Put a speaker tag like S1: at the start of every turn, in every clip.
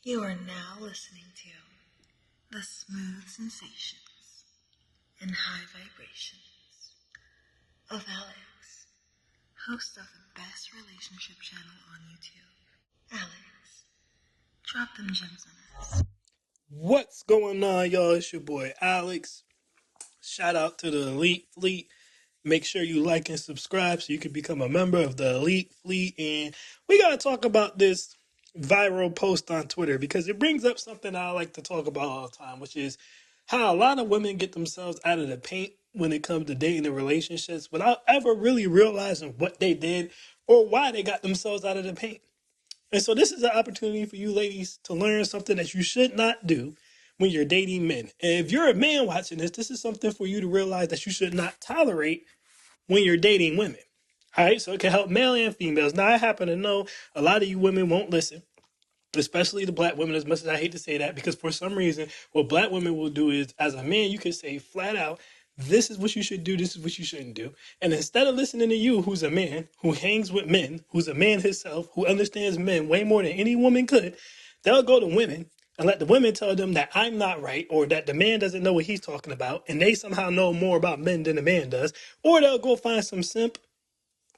S1: You are now listening to the smooth sensations and high vibrations of Alex, host of the best relationship channel on YouTube. Alex, drop them gems on us.
S2: What's going on, y'all? It's your boy Alex. Shout out to the Elite Fleet. Make sure you like and subscribe so you can become a member of the Elite Fleet. And we got to talk about this viral post on Twitter because it brings up something I like to talk about all the time, which is how a lot of women get themselves out of the paint when it comes to dating and relationships without ever really realizing what they did or why they got themselves out of the paint. And so this is an opportunity for you ladies to learn something that you should not do when you're dating men. And if you're a man watching this, this is something for you to realize that you should not tolerate when you're dating women. All right, so it can help male and females. Now, I happen to know a lot of you women won't listen, especially the black women, as much as I hate to say that, because for some reason, what black women will do is, as a man, you can say flat out, this is what you should do, this is what you shouldn't do. And instead of listening to you, who's a man, who hangs with men, who's a man himself, who understands men way more than any woman could, they'll go to women and let the women tell them that I'm not right or that the man doesn't know what he's talking about and they somehow know more about men than the man does. Or they'll go find some simp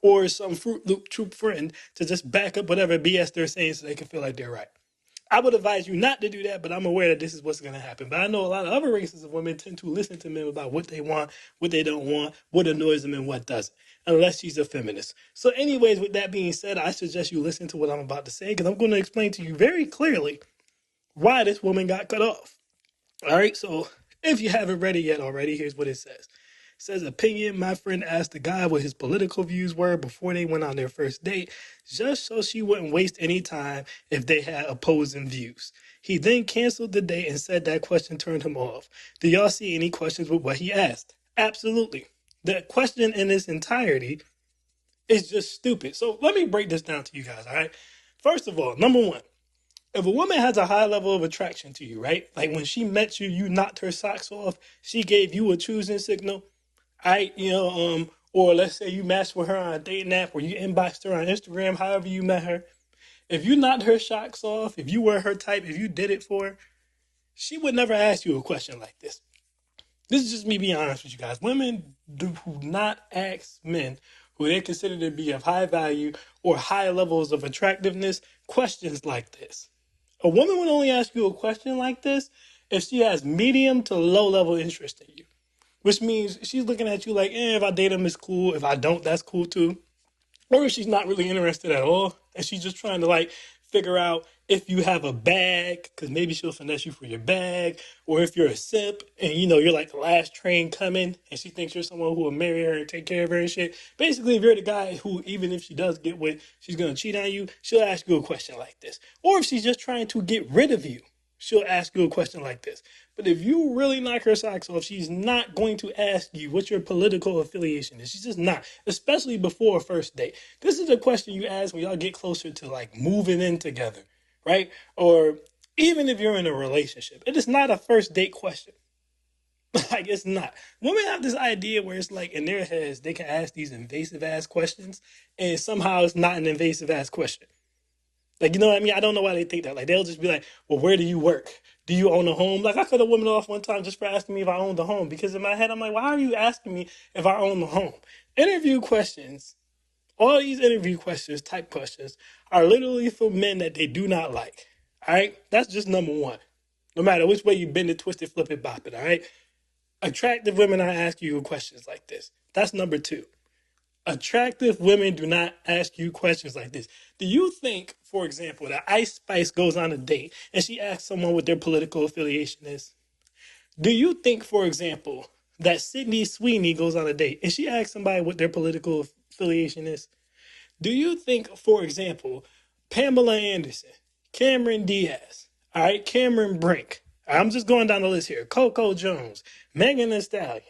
S2: or some Fruit Loop troop friend to just back up whatever BS they're saying so they can feel like they're right. I would advise you not to do that, but I'm aware that this is what's going to happen. But I know a lot of other races of women tend to listen to men about what they want, what they don't want, what annoys them, and what doesn't, unless she's a feminist. So anyways, with that being said, I suggest you listen to what I'm about to say because I'm going to explain to you very clearly why this woman got cut off. All right, so if you haven't read it yet already, here's what it says. It says, opinion, my friend asked the guy what his political views were before they went on their first date, just so she wouldn't waste any time if they had opposing views. He then canceled the date and said that question turned him off. Do y'all see any questions with what he asked? Absolutely. The question in its entirety is just stupid. So let me break this down to you guys, all right? First of all, number one, if a woman has a high level of attraction to you, right? Like when she met you, you knocked her socks off. She gave you a choosing signal. Or let's say you matched with her on a dating app or you inboxed her on Instagram, however you met her. If you knocked her socks off, if you were her type, if you did it for her, she would never ask you a question like this. This is just me being honest with you guys. Women do not ask men who they consider to be of high value or high levels of attractiveness questions like this. A woman would only ask you a question like this if she has medium to low level interest in you, which means she's looking at you like, if I date him, it's cool. If I don't, that's cool too. Or if she's not really interested at all and she's just trying to like figure out if you have a bag, because maybe she'll finesse you for your bag, or if you're a simp and you're like the last train coming and she thinks you're someone who will marry her and take care of her and shit. Basically, if you're the guy who, even if she does get with, she's going to cheat on you, she'll ask you a question like this. Or if she's just trying to get rid of you, she'll ask you a question like this. But if you really knock her socks off, she's not going to ask you what your political affiliation is. She's just not, especially before a first date. This is a question you ask when y'all get closer to like moving in together, right? Or even if you're in a relationship. It is not a first date question. Like, it's not. Women have this idea where it's like in their heads, they can ask these invasive ass questions, and somehow it's not an invasive ass question. Like, you know what I mean? I don't know why they think that. Like, they'll just be like, well, where do you work? Do you own a home? Like, I cut a woman off one time just for asking me if I owned a home. Because in my head, I'm like, why are you asking me if I own a home? Interview questions, all these interview questions, type questions, are literally for men that they do not like. All right? That's just number one. No matter which way you bend it, twist it, flip it, bop it. All right? Attractive women are asking you questions like this. That's number two. Attractive women do not ask you questions like this. Do you think, for example, that Ice Spice goes on a date and she asks someone what their political affiliation is? Do you think, for example, that Sydney Sweeney goes on a date and she asks somebody what their political affiliation is? Do you think, for example, Pamela Anderson, Cameron Diaz, all right, Cameron Brink, I'm just going down the list here, Coco Jones, Megan Thee Stallion,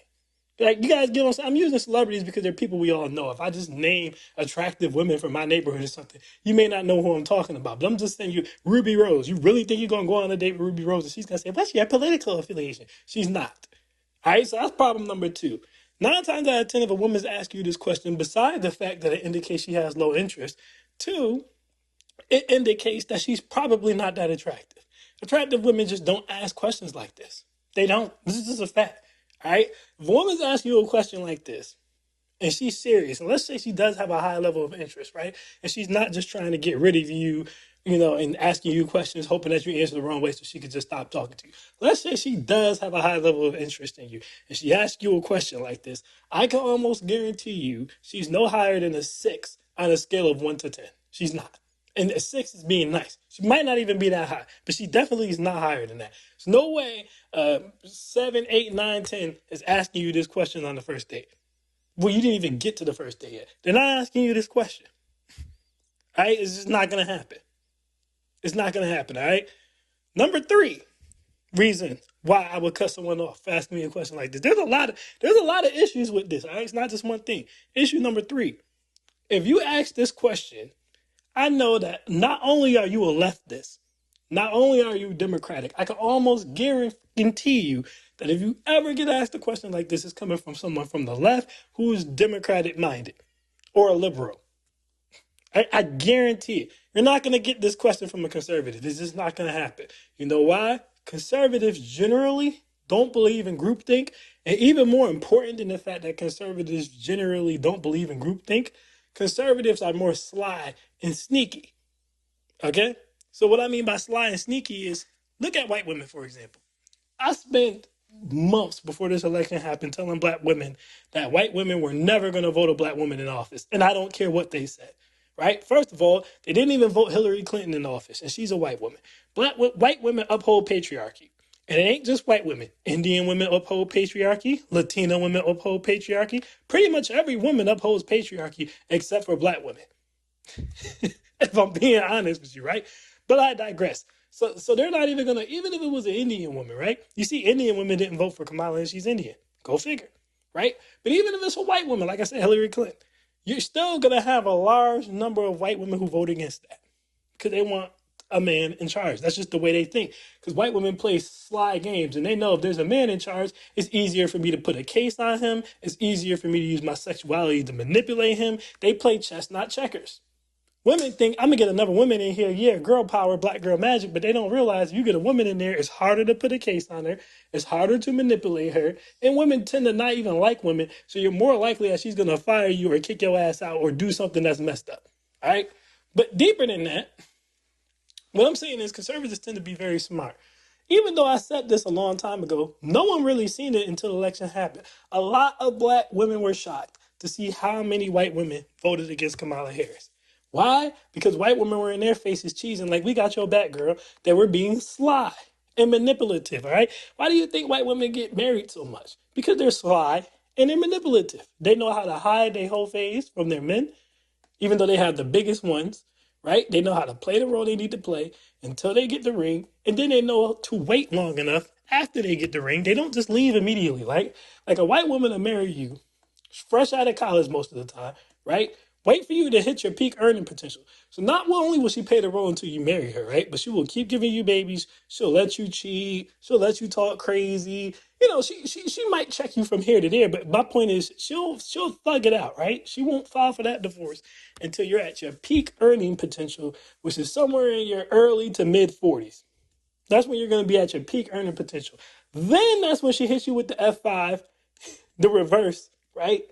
S2: like, you guys get on. I'm using celebrities because they're people we all know. If I just name attractive women from my neighborhood or something, you may not know who I'm talking about. But I'm just saying, you Ruby Rose. You really think you're gonna go on a date with Ruby Rose and she's gonna say, "What's your political affiliation?" She's not. All right, so that's problem number two. 9 times out of 10, if a woman's asking you this question, besides the fact that it indicates she has low interest, two, it indicates that she's probably not that attractive. Attractive women just don't ask questions like this. They don't. This is just a fact. All right. If a woman's asking you a question like this, and she's serious, and let's say she does have a high level of interest, right? And she's not just trying to get rid of you, and asking you questions, hoping that you answer the wrong way so she could just stop talking to you. Let's say she does have a high level of interest in you, and she asks you a question like this. I can almost guarantee you she's no higher than a 6 on a scale of 1 to 10. She's not. And a 6 is being nice. She might not even be that high, but she definitely is not higher than that. There's no way 7, 8, 9, 10 is asking you this question on the first date. Well, you didn't even get to the first day yet. They're not asking you this question. All right? It's just not going to happen. It's not going to happen, all right? Number 3 reason why I would cut someone off for asking me a question like this. There's a lot of issues with this, all right? It's not just one thing. Issue number 3. If you ask this question, I know that not only are you a leftist, not only are you Democratic, I can almost guarantee you that if you ever get asked a question like this, it's coming from someone from the left who is Democratic minded or a liberal. I guarantee it. You're not going to get this question from a conservative. It's just not going to happen. You know why? Conservatives generally don't believe in groupthink. And even more important than the fact that conservatives generally don't believe in groupthink, conservatives are more sly and sneaky. Okay? So what I mean by sly and sneaky is, look at white women, for example. I spent months before this election happened telling black women that white women were never going to vote a black woman in office. And I don't care what they said. Right? First of all, they didn't even vote Hillary Clinton in office, and she's a white woman. White women uphold patriarchy. And it ain't just white women. Indian women uphold patriarchy. Latina women uphold patriarchy. Pretty much every woman upholds patriarchy except for black women. If I'm being honest with you, right? But I digress. So they're not even going to, even if it was an Indian woman, right? You see, Indian women didn't vote for Kamala and she's Indian. Go figure, right? But even if it's a white woman, like I said, Hillary Clinton, you're still going to have a large number of white women who vote against that because they want a man in charge. That's just the way they think. Because white women play sly games and they know if there's a man in charge, it's easier for me to put a case on him. It's easier for me to use my sexuality to manipulate him. They play chess, not checkers. Women think, I'm going to get another woman in here. Yeah, girl power, black girl magic. But they don't realize if you get a woman in there, it's harder to put a case on her. It's harder to manipulate her. And women tend to not even like women. So you're more likely that she's going to fire you or kick your ass out or do something that's messed up. All right. But deeper than that, what I'm saying is conservatives tend to be very smart. Even though I said this a long time ago, no one really seen it until the election happened. A lot of black women were shocked to see how many white women voted against Kamala Harris. Why? Because white women were in their faces cheesing like, we got your back, girl. They were being sly and manipulative, all right? Why do you think white women get married so much? Because they're sly and they're manipulative. They know how to hide their whole face from their men, even though they have the biggest ones, right? They know how to play the role they need to play until they get the ring, and then they know to wait long enough after they get the ring. They don't just leave immediately, right? Like a white woman will marry you fresh out of college most of the time, right? Wait for you to hit your peak earning potential. So not only will she pay the role until you marry her, right? But she will keep giving you babies. She'll let you cheat. She'll let you talk crazy. She might check you from here to there. But my point is, she'll thug it out, right? She won't file for that divorce until you're at your peak earning potential, which is somewhere in your early to mid 40s. That's when you're going to be at your peak earning potential. Then that's when she hits you with the F5, the reverse, right?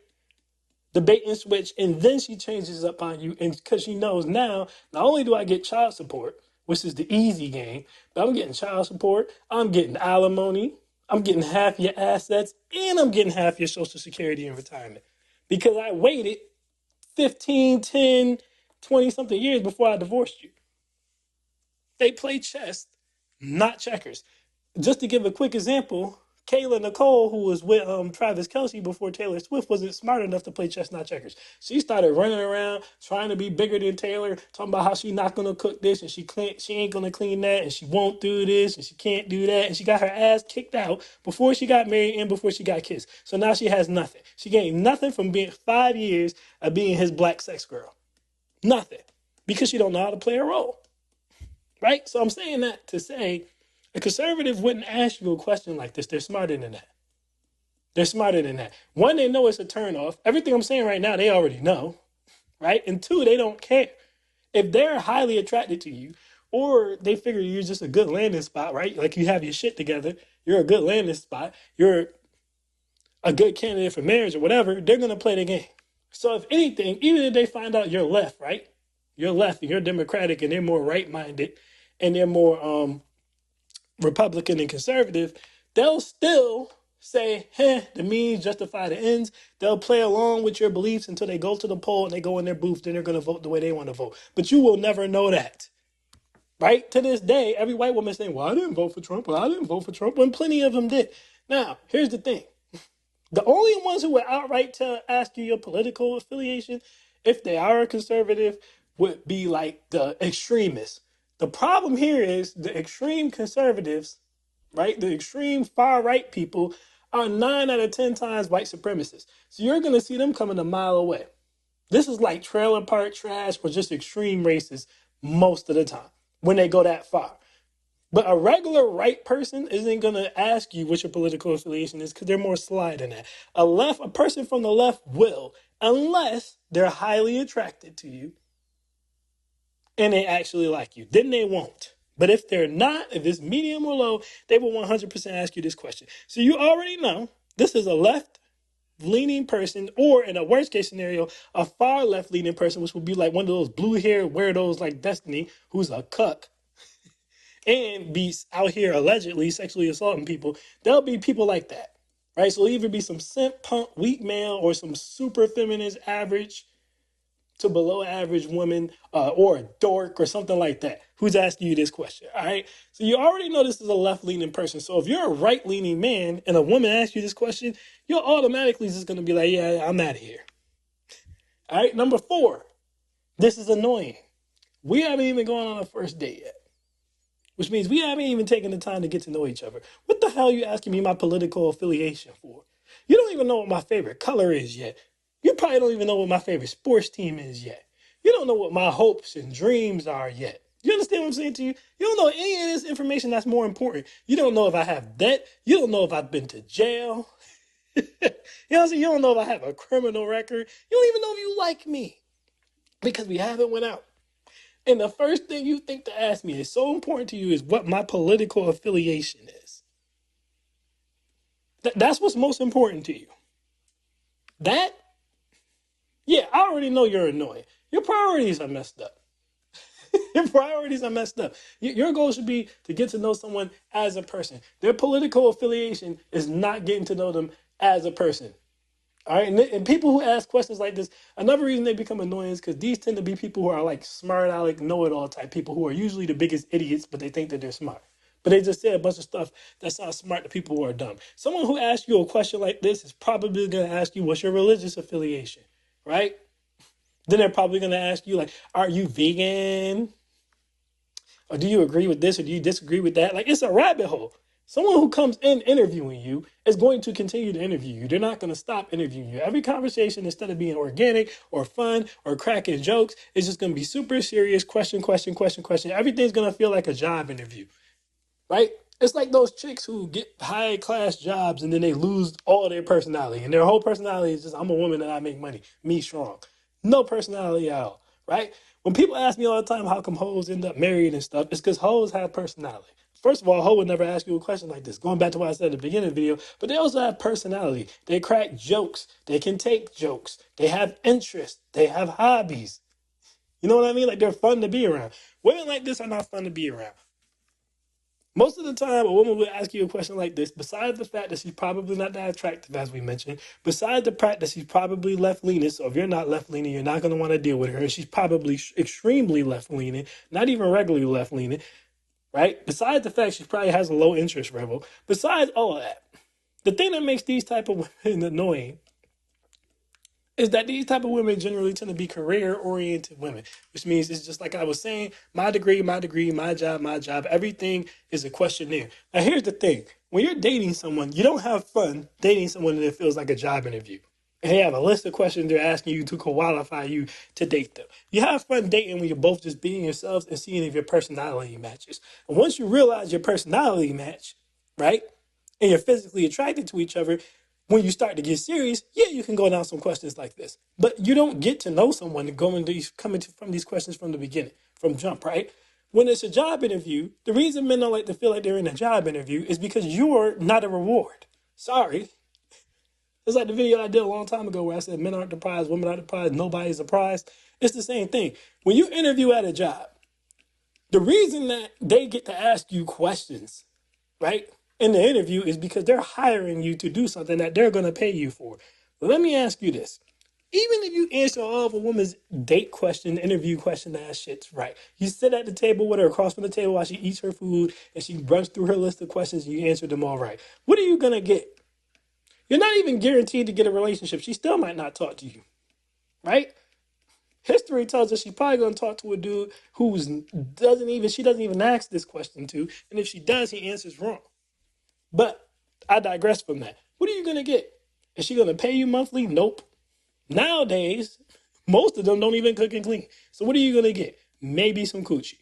S2: The bait and switch, and then she changes up on you, and because she knows now, not only do I get child support, which is the easy game, but I'm getting child support, I'm getting alimony, I'm getting half your assets, and I'm getting half your Social Security and retirement. Because I waited 15, 10, 20 something years before I divorced you. They play chess, not checkers. Just to give a quick example, Kayla Nicole, who was with Travis Kelce before Taylor Swift, wasn't smart enough to play chess, not checkers. She started running around trying to be bigger than Taylor, talking about how she's not going to cook this and she ain't going to clean that and she won't do this and she can't do that. And she got her ass kicked out before she got married and before she got kissed. So now she has nothing. She gained nothing from being 5 years of being his black sex girl. Nothing. Because she don't know how to play a role. Right? So I'm saying that to say, a conservative wouldn't ask you a question like this. They're smarter than that. They're smarter than that. One, they know it's a turnoff. Everything I'm saying right now, they already know, right? And two, they don't care. If they're highly attracted to you, or they figure you're just a good landing spot, right? Like you have your shit together, you're a good landing spot, you're a good candidate for marriage or whatever, they're going to play the game. So if anything, even if they find out you're left, right? You're left and you're Democratic and they're more right-minded and they're more Republican and conservative, they'll still say, the means justify the ends. They'll play along with your beliefs until they go to the poll and they go in their booth, then they're going to vote the way they want to vote. But you will never know that. Right? To this day, every white woman is saying, well, I didn't vote for Trump. Well, I didn't vote for Trump, when plenty of them did. Now, here's the thing. The only ones who would outright ask you your political affiliation, if they are a conservative, would be like the extremists. The problem here is the extreme conservatives, right? The extreme far right people are 9 out of 10 times white supremacists. So you're going to see them coming a mile away. This is like trailer park trash or just extreme racists most of the time when they go that far. But a regular right person isn't going to ask you what your political affiliation is because they're more sly than that. A person from the left will, unless they're highly attracted to you and they actually like you. Then they won't. But if they're not, if it's medium or low, they will 100% ask you this question. So you already know this is a left-leaning person, or in a worst-case scenario, a far left-leaning person, which would be like one of those blue-haired weirdos like Destiny, who's a cuck, and be out here allegedly sexually assaulting people. There'll be people like that, right? So it'll either be some simp, punk, weak male, or some super feminist, average to below average woman, or a dork or something like that, who's asking you this question, all right? So you already know this is a left-leaning person. So if you're a right-leaning man and a woman asks you this question, you're automatically just going to be like, yeah, I'm out of here. All right, number 4, this is annoying. We haven't even gone on a first date yet, which means we haven't even taken the time to get to know each other. What the hell are you asking me my political affiliation for? You don't even know what my favorite color is yet. You probably don't even know what my favorite sports team is yet. You don't know what my hopes and dreams are yet. You understand what I'm saying to you? You don't know any of this information that's more important. You don't know if I have debt. You don't know if I've been to jail. You know what I'm saying? You don't know if I have a criminal record. You don't even know if you like me because we haven't went out. And the first thing you think to ask me is so important to you is what my political affiliation is. That's what's most important to you. That, yeah, I already know you're annoying. Your priorities are messed up. Your priorities are messed up. Your goal should be to get to know someone as a person. Their political affiliation is not getting to know them as a person. All right, and people who ask questions like this, another reason they become annoying is because these tend to be people who are like smart aleck, know-it-all type people who are usually the biggest idiots, but they think that they're smart. But they just say a bunch of stuff that sounds smart to people who are dumb. Someone who asks you a question like this is probably going to ask you, what's your religious affiliation, right? Then they're probably going to ask you, like, are you vegan? Or do you agree with this or do you disagree with that? Like, it's a rabbit hole. Someone who comes in interviewing you is going to continue to interview you. They're not going to stop interviewing you. Every conversation, instead of being organic or fun or cracking jokes, is just going to be super serious, question. Everything's going to feel like a job interview, right? It's like those chicks who get high class jobs and then they lose all their personality. And their whole personality is just, I'm a woman and I make money, me strong. No personality at all, right? When people ask me all the time how come hoes end up married and stuff, it's because hoes have personality. First of all, a hoe would never ask you a question like this, going back to what I said at the beginning of the video, but they also have personality. They crack jokes. They can take jokes. They have interests. They have hobbies. You know what I mean? Like, they're fun to be around. Women like this are not fun to be around. Most of the time, a woman will ask you a question like this, besides the fact that she's probably not that attractive, as we mentioned, besides the fact that she's probably left-leaning, so if you're not left-leaning, you're not going to want to deal with her. She's probably extremely left-leaning, not even regularly left-leaning, right? Besides the fact she probably has a low interest level, besides all of that, the thing that makes these type of women annoying is that these type of women generally tend to be career-oriented women, which means it's just like I was saying, my degree, my job, everything is a questionnaire. Now, here's the thing. When you're dating someone, you don't have fun dating someone that feels like a job interview. And they have a list of questions they're asking you to qualify you to date them. You have fun dating when you're both just being yourselves and seeing if your personality matches. And once you realize your personality match, right, and you're physically attracted to each other, when you start to get serious, yeah, you can go down some questions like this. But you don't get to know someone coming from these questions from the beginning, from jump, right? When it's a job interview, the reason men don't like to feel like they're in a job interview is because you're not a reward. Sorry. It's like the video I did a long time ago where I said men aren't the prize, women aren't the prize, nobody's the prize. It's the same thing. When you interview at a job, the reason that they get to ask you questions, right, in the interview is because they're hiring you to do something that they're going to pay you for. But let me ask you this. Even if you answer all of a woman's date question, interview question, that shit's right. You sit at the table with her across from the table while she eats her food and she runs through her list of questions and you answer them all right. What are you going to get? You're not even guaranteed to get a relationship. She still might not talk to you, right? History tells us she's probably going to talk to a dude she doesn't even ask this question to. And if she does, he answers wrong. But I digress from that. What are you going to get? Is she going to pay you monthly? Nope. Nowadays, most of them don't even cook and clean. So what are you going to get? Maybe some coochie.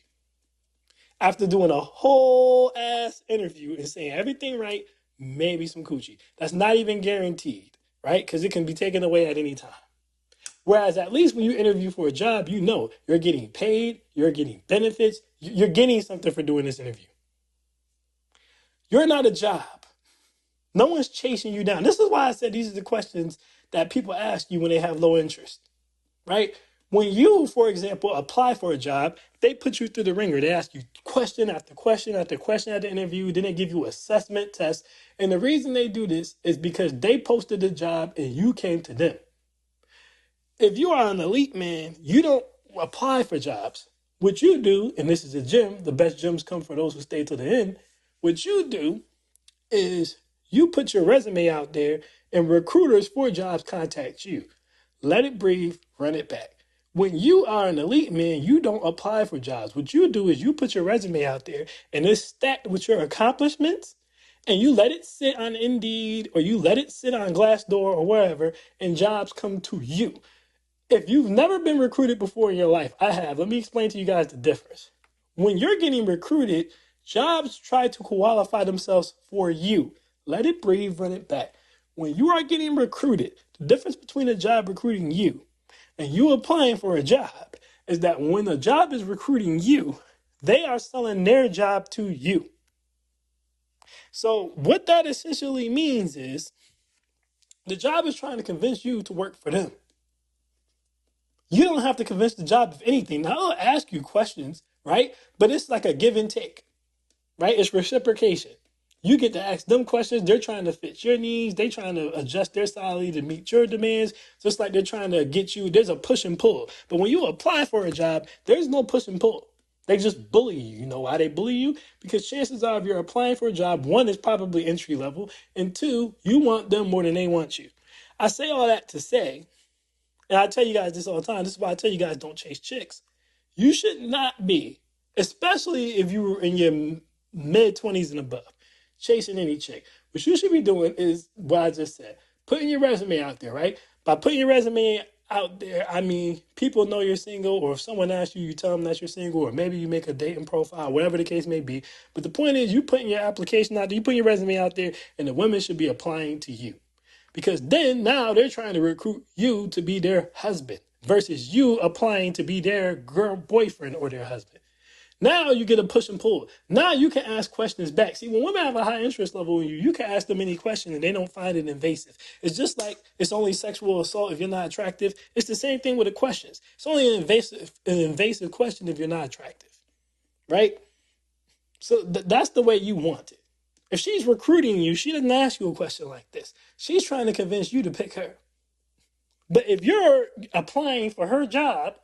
S2: After doing a whole ass interview and saying everything right, maybe some coochie. That's not even guaranteed, right? Because it can be taken away at any time. Whereas at least when you interview for a job, you know you're getting paid, you're getting benefits, you're getting something for doing this interview. You're not a job. No one's chasing you down. This is why I said these are the questions that people ask you when they have low interest, right? When you, for example, apply for a job, they put you through the ringer. They ask you question after question after question at the interview. Then they give you assessment tests. And the reason they do this is because they posted the job and you came to them. If you are an elite man, you don't apply for jobs. What you do, and this is a gym, the best gyms come for those who stay to the end. What you do is you put your resume out there and recruiters for jobs contact you. Let it breathe, run it back. When you are an elite man, you don't apply for jobs. What you do is you put your resume out there and it's stacked with your accomplishments and you let it sit on Indeed or you let it sit on Glassdoor or wherever and jobs come to you. If you've never been recruited before in your life, I have. Let me explain to you guys the difference. When you're getting recruited, jobs try to qualify themselves for you. Let it breathe, run it back. When you are getting recruited, the difference between a job recruiting you and you applying for a job is that when a job is recruiting you, they are selling their job to you. So what that essentially means is the job is trying to convince you to work for them. You don't have to convince the job of anything. Now, they'll ask you questions, right? But it's like a give and take, right? It's reciprocation. You get to ask them questions. They're trying to fit your needs. They're trying to adjust their salary to meet your demands. Just like they're trying to get you. There's a push and pull. But when you apply for a job, there's no push and pull. They just bully you. You know why they bully you? Because chances are if you're applying for a job, one, is probably entry level. And two, you want them more than they want you. I say all that to say, and I tell you guys this all the time. This is why I tell you guys don't chase chicks. You should not be, especially if you were in your mid-20s and above, chasing any chick. What you should be doing is what I just said. Putting your resume out there, right? By putting your resume out there, I mean, people know you're single, or if someone asks you, you tell them that you're single, or maybe you make a dating profile, whatever the case may be. But the point is, you putting your application out there, you putting your resume out there, and the women should be applying to you. Because then now they're trying to recruit you to be their husband versus you applying to be their boyfriend or their husband. Now you get a push and pull. Now you can ask questions back. See, when women have a high interest level in you, you can ask them any question and they don't find it invasive. It's just like it's only sexual assault if you're not attractive. It's the same thing with the questions. It's only an invasive question if you're not attractive, right? So that's the way you want it. If she's recruiting you, she doesn't ask you a question like this. She's trying to convince you to pick her. But if you're applying for her job,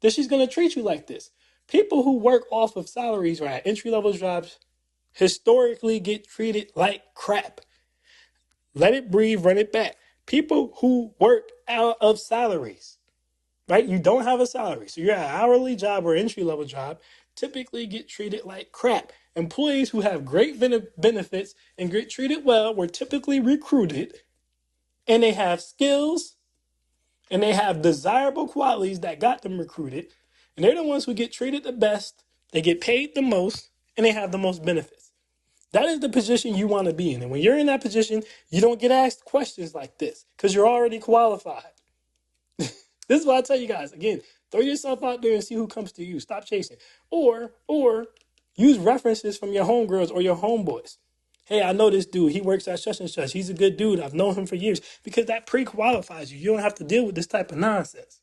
S2: then she's going to treat you like this. People who work off of salaries or at entry-level jobs historically get treated like crap. Let it breathe, run it back. People who work out of salaries, right? You don't have a salary. So you're at an hourly job or entry-level job, typically get treated like crap. Employees who have great benefits and get treated well were typically recruited, and they have skills and they have desirable qualities that got them recruited, and they're the ones who get treated the best, they get paid the most, and they have the most benefits. That is the position you want to be in. And when you're in that position, you don't get asked questions like this because you're already qualified. This is why I tell you guys, again, throw yourself out there and see who comes to you. Stop chasing. Or use references from your homegirls or your homeboys. Hey, I know this dude. He works at such and such. He's a good dude. I've known him for years. Because that pre-qualifies you. You don't have to deal with this type of nonsense.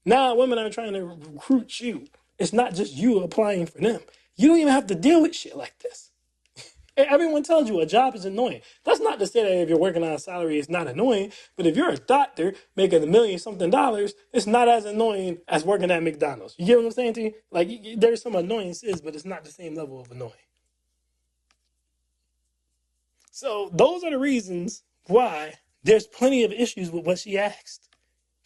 S2: Now women are trying to recruit you. It's not just you applying for them. You don't even have to deal with shit like this. Everyone tells you a job is annoying. That's not to say that if you're working on a salary, it's not annoying. But if you're a doctor making $1 million something dollars, it's not as annoying as working at McDonald's. You get what I'm saying to you? Like, there's some annoyances, but it's not the same level of annoying. So those are the reasons why there's plenty of issues with what she asked.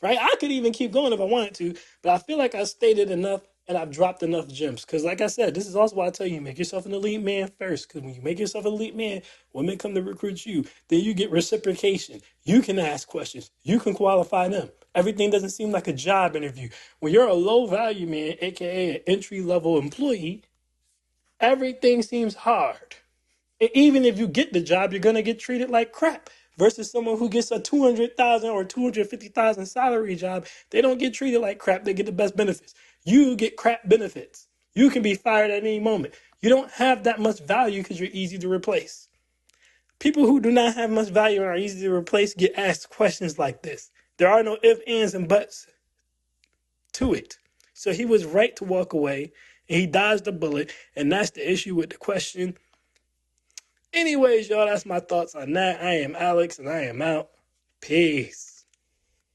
S2: Right? I could even keep going if I wanted to, but I feel like I stated enough and I've dropped enough gems. Because like I said, this is also why I tell you, make yourself an elite man first. Because when you make yourself an elite man, women come to recruit you. Then you get reciprocation. You can ask questions. You can qualify them. Everything doesn't seem like a job interview. When you're a low value man, aka an entry level employee, everything seems hard. And even if you get the job, you're gonna get treated like crap. Versus someone who gets a 200,000 or 250,000 salary job, they don't get treated like crap. They get the best benefits. You get crap benefits. You can be fired at any moment. You don't have that much value because you're easy to replace. People who do not have much value and are easy to replace get asked questions like this. There are no ifs, ands, and buts to it. So he was right to walk away, and he dodged the bullet, and that's the issue with the question. Anyways, y'all, that's my thoughts on that. I am Alex, and I am out. Peace.